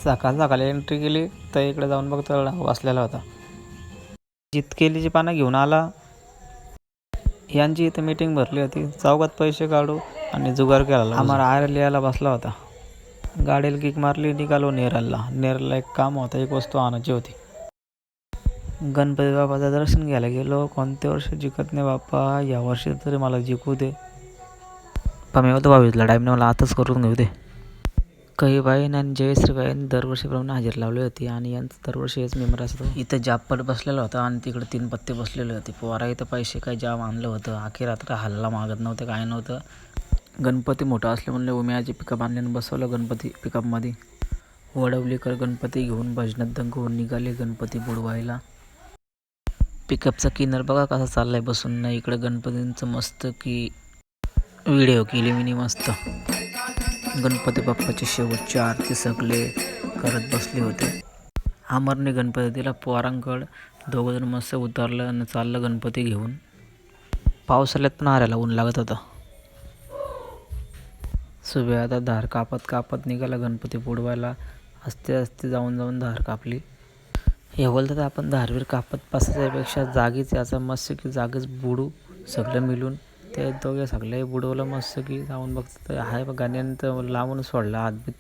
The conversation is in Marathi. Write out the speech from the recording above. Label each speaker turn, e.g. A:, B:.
A: सकाळ सकाळी एंट्री केली तर इकडे जाऊन बघतो बसलेला होता. केलीची पानं घेऊन आला. यांची इथं मीटिंग भरली होती. चौकात पैसे काढू आणि जुगार केला. आम्हाला आयर लिहायला बसला होता. गाडीला किक मारली, निघालो नेरलला. नेरलला एक काम होतं, एक वस्तू आणायची होती. गणपती बाप्पाचं दर्शन घ्यायला गेलो. कोणत्या वर्षी जिंकत नाही बाप्पा, या वर्षी तरी मला जिंकू दे. पण मी होतो भावीतला टाईमने मला आताच करून घेऊ दे. काही बाईन आणि जयश्रीबाईंनी दरवर्षीप्रमाणे हजेरी लावली होती आणि यांचं दरवर्षी हेच मेंबर असतो. इथं जापड बसलेला होता आणि तिकडे 3 पत्ते बसलेले होते. पोरा इथं पैसे काय जाम आणलं होतं. अखेर रात्र हल्ला मागत नव्हतं, काय नव्हतं. गणपती मोठा असले म्हणले उम्याची पिकअप आणल्यानं बसवलं गणपती पिकअपमध्ये. वडवलीकर गणपती घेऊन भजनात दंग होऊन निघाले गणपती बुडवायला. पिकअपचा किन्नर बघा कसा चाललाय बसून. नाही इकडे गणपतींचं मस्त की व्हिडिओ केली मी मस्त. गणपती बाप्पाची शेवटची आरती सगळे करत बसले होते. अमरने गणपती दिला पोरांकड. दोघंजण मस्त उतरलं आणि चाललं गणपती घेऊन. पावसाळ्यात पण हारायला ऊन लागत होतं. सुबे आता धार कापत कापत निघाला गणपती बुडवायला. हसते हसते जाऊन धार कापली. हे बोलतात आपण धारवीर कापत बसायच्यापेक्षा जागीच याचा मस्त की जागीच बुडू सगळं मिळून. ते दोघे सगळे बुडवलं मस्त की जाऊन बघतात आहे गाण्यानं तर लांबून सोडला हातबीत.